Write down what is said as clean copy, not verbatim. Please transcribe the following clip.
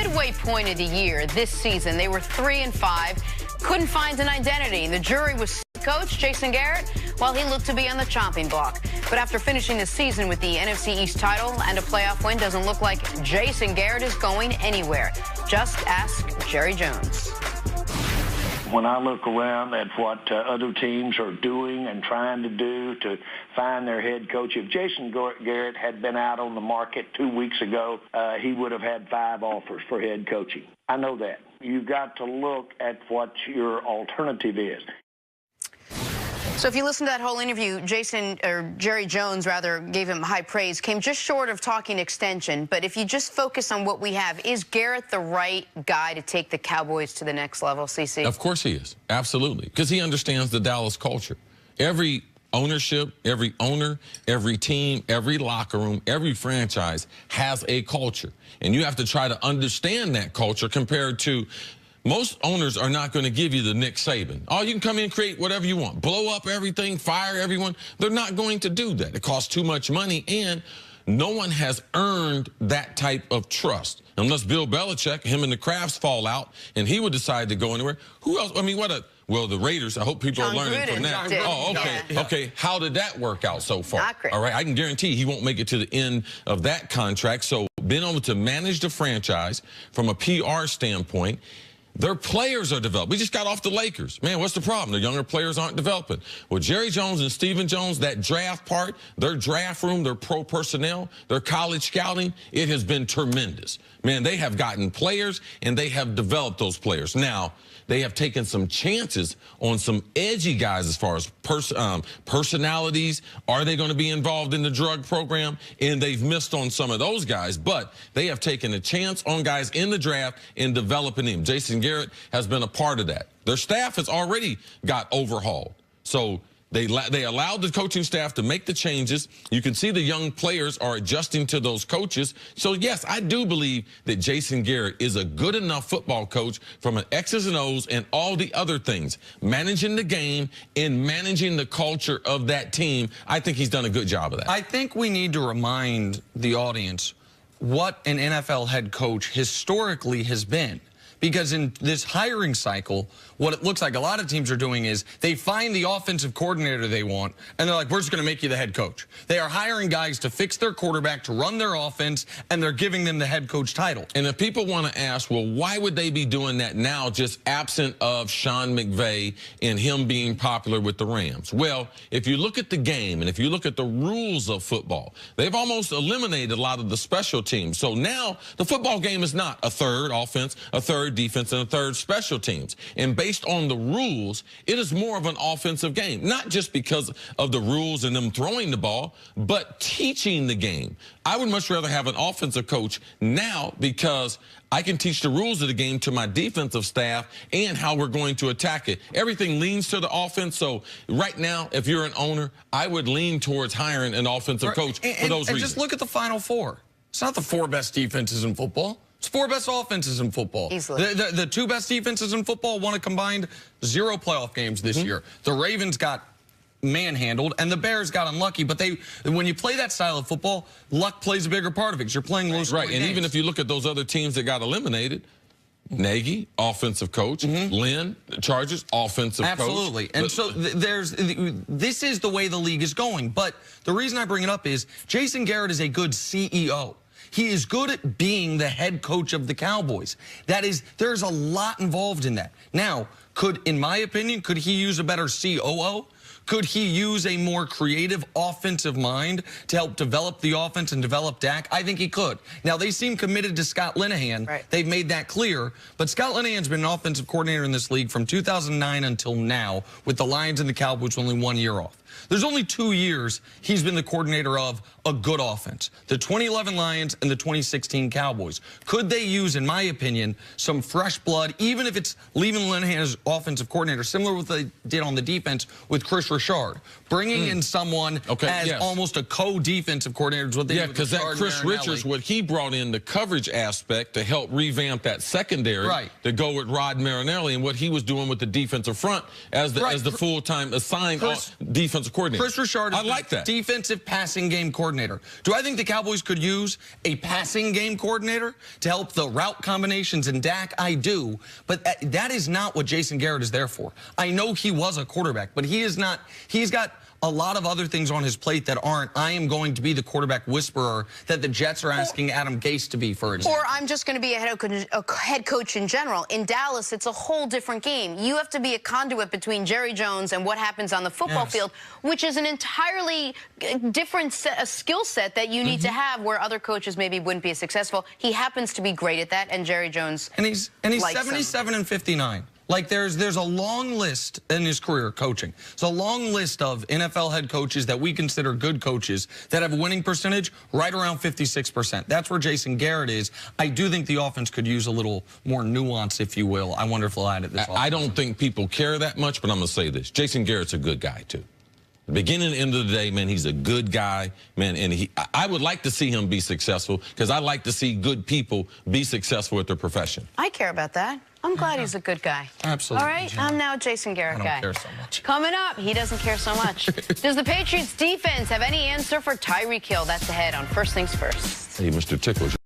midway point of the year this season, they were 3-5, couldn't find an identity. The jury was coach Jason Garrett, while he looked to be on the chopping block. But after finishing the season with the NFC East title and a playoff win, doesn't look like Jason Garrett is going anywhere. Just ask Jerry Jones. When I look around at what other teams are doing and trying to do to find their head coach, if Jason Garrett had been out on the market 2 weeks ago, he would have had 5 offers for head coaching. I know that. You've got to look at what your alternative is. So if you listen to that whole interview, Jerry Jones, rather, gave him high praise, came just short of talking extension. But if you just focus on what we have, is Garrett the right guy to take the Cowboys to the next level, CC? Of course he is. Absolutely. Because he understands the Dallas culture. Every ownership, every owner, every team, every locker room, every franchise has a culture. And you have to try to understand that culture compared to most owners are not going to give you the Nick Saban. Oh, you can come in and create whatever you want. Blow up everything, fire everyone. They're not going to do that. It costs too much money, and no one has earned that type of trust. Unless Bill Belichick, him and the Crafts fall out, and he would decide to go anywhere. Who else? I mean, well, the Raiders, I hope people are learning from that. Oh, okay. Yeah. Okay, how did that work out so far? Not great. All right, I can guarantee he won't make it to the end of that contract. So being able to manage the franchise from a PR standpoint, their players are developed. We just got off the Lakers. Man, what's the problem? The younger players aren't developing. Well, Jerry Jones and Stephen Jones, that draft part, their draft room, their pro personnel, their college scouting, it has been tremendous. Man, they have gotten players, and they have developed those players. Now, they have taken some chances on some edgy guys as far as personalities. Are they going to be involved in the drug program? And they've missed on some of those guys, but they have taken a chance on guys in the draft and developing them. Jason Garrett has been a part of that. Their staff has already got overhauled. So they allowed the coaching staff to make the changes. You can see the young players are adjusting to those coaches. So, yes, I do believe that Jason Garrett is a good enough football coach from an X's and O's and all the other things. Managing the game and managing the culture of that team, I think he's done a good job of that. I think we need to remind the audience what an NFL head coach historically has been. Because in this hiring cycle, what it looks like a lot of teams are doing is they find the offensive coordinator they want, and they're like, we're just going to make you the head coach. They are hiring guys to fix their quarterback, to run their offense, and they're giving them the head coach title. And if people want to ask, well, why would they be doing that now, just absent of Sean McVay and him being popular with the Rams? Well, if you look at the game and if you look at the rules of football, they've almost eliminated a lot of the special teams. So now the football game is not a third offense, a third defense, and a third special teams. And based on the rules, it is more of an offensive game, not just because of the rules and them throwing the ball, but teaching the game. I would much rather have an offensive coach now because I can teach the rules of the game to my defensive staff and how we're going to attack it. Everything leans to the offense. So right now, if you're an owner, I would lean towards hiring an offensive coach for those reasons. And just look at the Final Four. It's not the 4 best defenses in football. It's 4 best offenses in football. Easily. The 2 best defenses in football won a combined 0 playoff games this year. The Ravens got manhandled, and the Bears got unlucky. But when you play that style of football, luck plays a bigger part of it because you're playing low-scoring games. And even if you look at those other teams that got eliminated, Nagy, offensive coach. Lynn, Chargers, offensive coach. Absolutely. And so this is the way the league is going. But the reason I bring it up is Jason Garrett is a good CEO. He is good at being the head coach of the Cowboys. There's a lot involved in that. Now, in my opinion, could he use a better COO? Could he use a more creative offensive mind to help develop the offense and develop Dak? I think he could. Now, they seem committed to Scott Linehan. Right. They've made that clear. But Scott Linehan's been an offensive coordinator in this league from 2009 until now, with the Lions and the Cowboys only 1 year off. There's only 2 years he's been the coordinator of a good offense. The 2011 Lions and the 2016 Cowboys. Could they use, in my opinion, some fresh blood, even if it's leaving Linehan as offensive coordinator, similar to what they did on the defense with Chris Richard? Bringing in someone as almost a co-defensive coordinator is what they did with because that Chris Richards, what he brought in the coverage aspect to help revamp that secondary to go with Rod Marinelli, and what he was doing with the defensive front as the full-time assigned defensive offensive coordinator. Chris Richard is I like that. Defensive passing game coordinator. Do I think the Cowboys could use a passing game coordinator to help the route combinations in Dak? I do, but that is not what Jason Garrett is there for. I know he was a quarterback, but he is not. He's got a lot of other things on his plate that aren't, I am going to be the quarterback whisperer that the Jets are asking Adam Gase to be, for example. Or I'm just going to be a head coach in general. In Dallas, it's a whole different game. You have to be a conduit between Jerry Jones and what happens on the football field, which is an entirely different skill set that you need to have where other coaches maybe wouldn't be as successful. He happens to be great at that, and Jerry Jones And he's 77 and 59. Like, there's a long list in his career coaching. It's a long list of NFL head coaches that we consider good coaches that have a winning percentage right around 56%. That's where Jason Garrett is. I do think the offense could use a little more nuance, if you will. I wonder if they'll add it this offense. I don't think people care that much, but I'm going to say this. Jason Garrett's a good guy, too. The beginning and end of the day, man, he's a good guy, man, and I would like to see him be successful because I like to see good people be successful at their profession. I care about that. I'm glad he's a good guy. Absolutely. All right, I'm now a Jason Garrett guy. I don't care so much. Coming up, he doesn't care so much. Does the Patriots defense have any answer for Tyreek Hill? That's ahead on First Things First. Hey, Mr. Tickler.